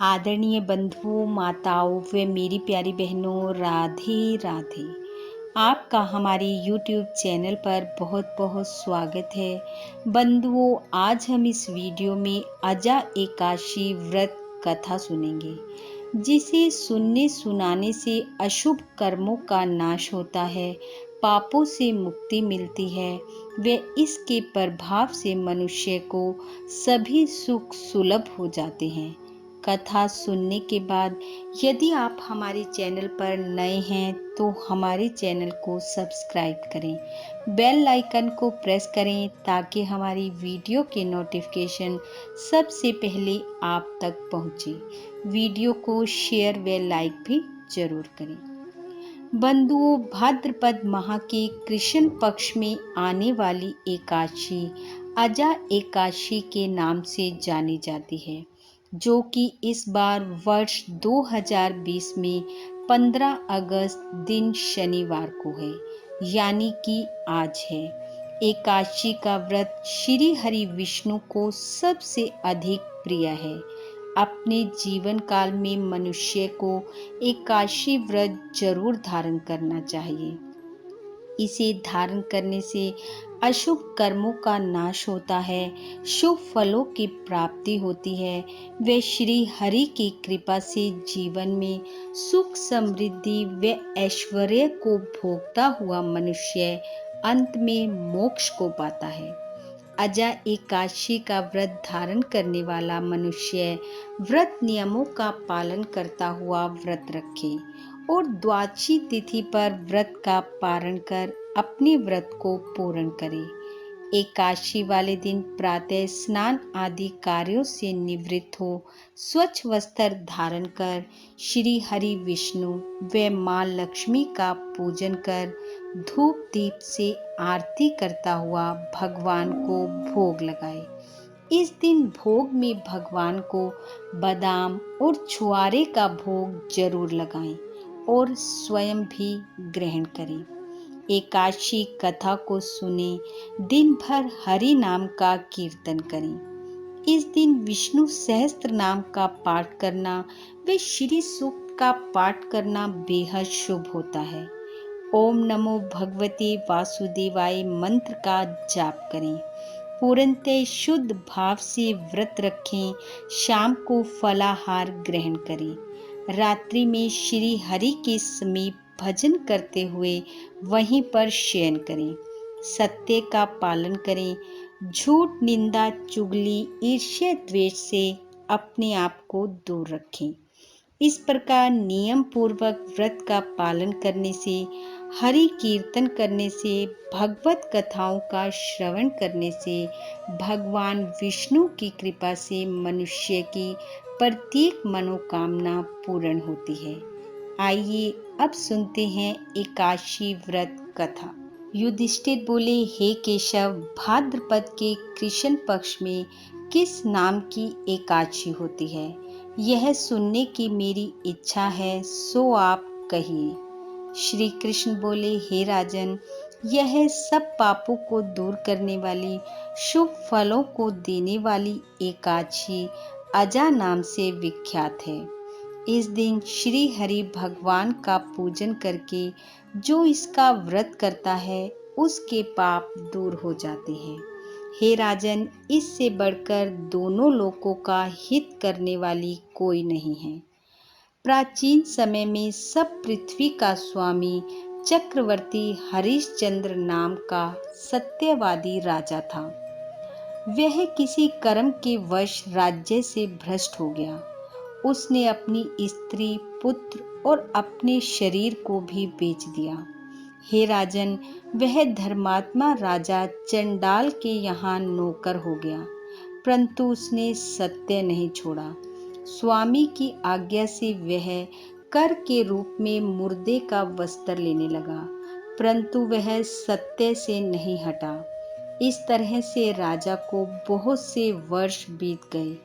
आदरणीय बंधुओं, माताओं व मेरी प्यारी बहनों, राधे राधे। आपका हमारे YouTube चैनल पर बहुत बहुत स्वागत है। बंधुओं, आज हम इस वीडियो में अजा एकादशी व्रत कथा सुनेंगे, जिसे सुनने सुनाने से अशुभ कर्मों का नाश होता है, पापों से मुक्ति मिलती है व इसके प्रभाव से मनुष्य को सभी सुख सुलभ हो जाते हैं। कथा सुनने के बाद यदि आप हमारे चैनल पर नए हैं तो हमारे चैनल को सब्सक्राइब करें, बेल आइकन को प्रेस करें ताकि हमारी वीडियो के नोटिफिकेशन सबसे पहले आप तक पहुंचे। वीडियो को शेयर व लाइक भी जरूर करें। बंधुओं, भाद्रपद माह के कृष्ण पक्ष में आने वाली एकादशी अजा एकादशी के नाम से जानी जाती है, जो कि इस बार वर्ष 2020 में 15 अगस्त दिन शनिवार को है, यानी कि आज है। एकादशी का व्रत श्री हरि विष्णु को सबसे अधिक प्रिय है। अपने जीवन काल में मनुष्य को एकादशी व्रत जरूर धारण करना चाहिए। इसे धारण करने से अशुभ कर्मों का नाश होता है, शुभ फलों की प्राप्ति होती है व श्री हरि की कृपा से जीवन में सुख समृद्धि व ऐश्वर्य को भोगता हुआ मनुष्य अंत में मोक्ष को पाता है। अजा एकादशी का व्रत धारण करने वाला मनुष्य व्रत नियमों का पालन करता हुआ व्रत रखे और द्वादशी तिथि पर व्रत का पारण कर अपने व्रत को पूर्ण करे। एकादशी वाले दिन प्रातः स्नान आदि कार्यों से निवृत्त हो स्वच्छ वस्त्र धारण कर श्री हरि विष्णु व मां लक्ष्मी का पूजन कर धूप दीप से आरती करता हुआ भगवान को भोग लगाए। इस दिन भोग में भगवान को बादाम और छुआरे का भोग जरूर लगाएं और स्वयं भी ग्रहण करें। एकादशी कथा को सुने, दिन भर हरि नाम का कीर्तन करें। इस दिन विष्णु सहस्त्र नाम का पाठ करना व श्री सूक्त का पाठ करना बेहद शुभ होता है। ओम नमो भगवते वासुदेवाय मंत्र का जाप करें। पूर्णतः शुद्ध भाव से व्रत रखें। शाम को फलाहार ग्रहण करें। रात्रि में श्री हरि के समीप भजन करते हुए वहीं पर शयन करें। सत्य का पालन करें। झूठ, निंदा, चुगली, ईर्ष्या, द्वेष से अपने आप को दूर रखें। इस प्रकार नियम पूर्वक व्रत का पालन करने से, हरि कीर्तन करने से, भगवत कथाओं का श्रवण करने से, भगवान विष्णु की कृपा से मनुष्य की प्रत्येक मनोकामना पूर्ण होती है। आइए अब सुनते हैं एकादशी व्रत कथा। युधिष्ठिर बोले, हे केशव, भाद्रपद के कृष्ण पक्ष में किस नाम की एकादशी होती है, यह सुनने की मेरी इच्छा है, सो आप कहिए। श्री कृष्ण बोले, हे राजन, यह सब पापों को दूर करने वाली, शुभ फलों को देने वाली एकादशी अजा नाम से विख्यात है। इस दिन श्री हरि भगवान का पूजन करके जो इसका व्रत करता है उसके पाप दूर हो जाते हैं। हे राजन, इससे बढ़कर दोनों लोकों का हित करने वाली कोई नहीं है। प्राचीन समय में सब पृथ्वी का स्वामी चक्रवर्ती हरिश्चंद्र नाम का सत्यवादी राजा था। वह किसी कर्म के वश राज्य से भ्रष्ट हो गया। उसने अपनी स्त्री, पुत्र और अपने शरीर को भी बेच दिया। हे राजन, वह धर्मात्मा राजा चंडाल के यहाँ नौकर हो गया, परंतु उसने सत्य नहीं छोड़ा। स्वामी की आज्ञा से वह कर के रूप में मुर्दे का वस्त्र लेने लगा, परंतु वह सत्य से नहीं हटा। इस तरह से राजा को बहुत से वर्ष बीत गए।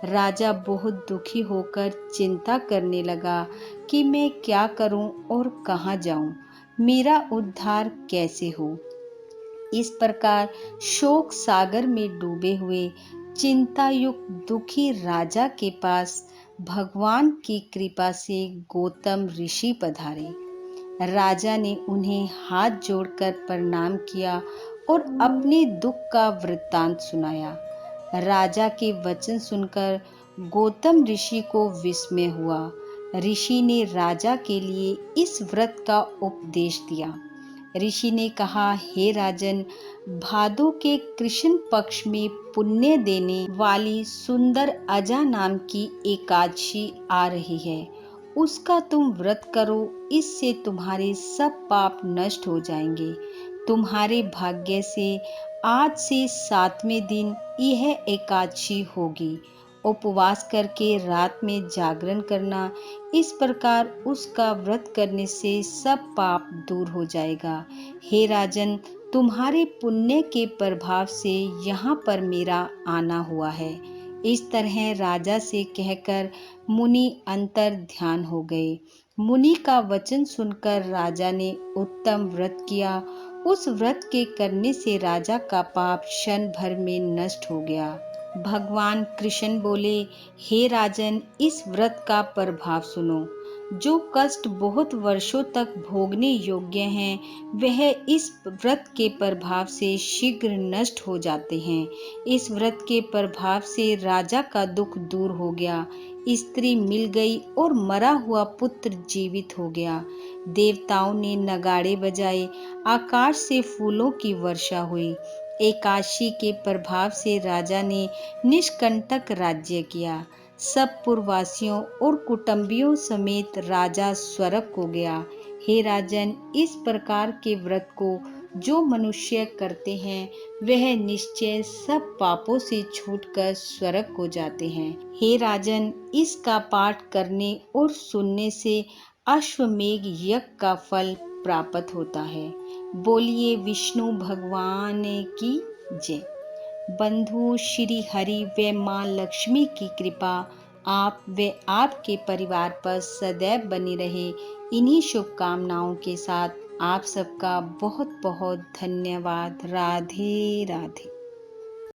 राजा बहुत दुखी होकर चिंता करने लगा कि मैं क्या करूं और कहां जाऊं, मेरा उद्धार कैसे हो। इस प्रकार शोक सागर में डूबे हुए चिंतायुक्त दुखी राजा के पास भगवान की कृपा से गौतम ऋषि पधारे। राजा ने उन्हें हाथ जोड़कर प्रणाम किया और अपने दुख का वृत्तांत सुनाया। राजा के वचन सुनकर गौतम ऋषि को विस्मय हुआ। ऋषि ने राजा के लिए इस व्रत का उपदेश दिया। ऋषि ने कहा, हे राजन, भादो के कृष्ण पक्ष में पुण्य देने वाली सुंदर अजा नाम की एकादशी आ रही है। उसका तुम व्रत करो, इससे तुम्हारे सब पाप नष्ट हो जाएंगे। तुम्हारे भाग्य से आज से 7वें दिन यह एकादशी होगी। उपवास करके रात में जागरण करना। इस प्रकार उसका व्रत करने से सब पाप दूर हो जाएगा। हे राजन, तुम्हारे पुण्य के प्रभाव से यहाँ पर मेरा आना हुआ है। इस तरह राजा से कहकर मुनि अंतर ध्यान हो गए। मुनि का वचन सुनकर राजा ने उत्तम व्रत किया। उस व्रत के करने से राजा का पाप क्षण भर में नष्ट हो गया। भगवान कृष्ण बोले, हे राजन, इस व्रत का प्रभाव सुनो। जो कष्ट बहुत वर्षों तक भोगने योग्य हैं, वह इस व्रत के प्रभाव से शीघ्र नष्ट हो जाते हैं। इस व्रत के प्रभाव से राजा का दुख दूर हो गया, स्त्री मिल गई और मरा हुआ पुत्र जीवित हो गया। देवताओं ने नगाड़े बजाए, आकाश से फूलों की वर्षा हुई। एकादशी के प्रभाव से राजा ने निष्कंटक राज्य किया। सब पुरवासियों और कुटुंबियों समेत राजा स्वर्ग हो गया। हे राजन, इस प्रकार के व्रत को जो मनुष्य करते हैं, वह निश्चय सब पापों से छूटकर स्वर्ग को जाते हैं। हे राजन, इसका पाठ करने और सुनने से अश्वमेघ यज्ञ का फल प्राप्त होता है। बोलिए विष्णु भगवान की जय। बंधु, श्री हरि व माँ लक्ष्मी की कृपा आप व आपके परिवार पर सदैव बनी रहे। इन्हीं शुभकामनाओं के साथ आप सबका बहुत बहुत धन्यवाद। राधे राधे।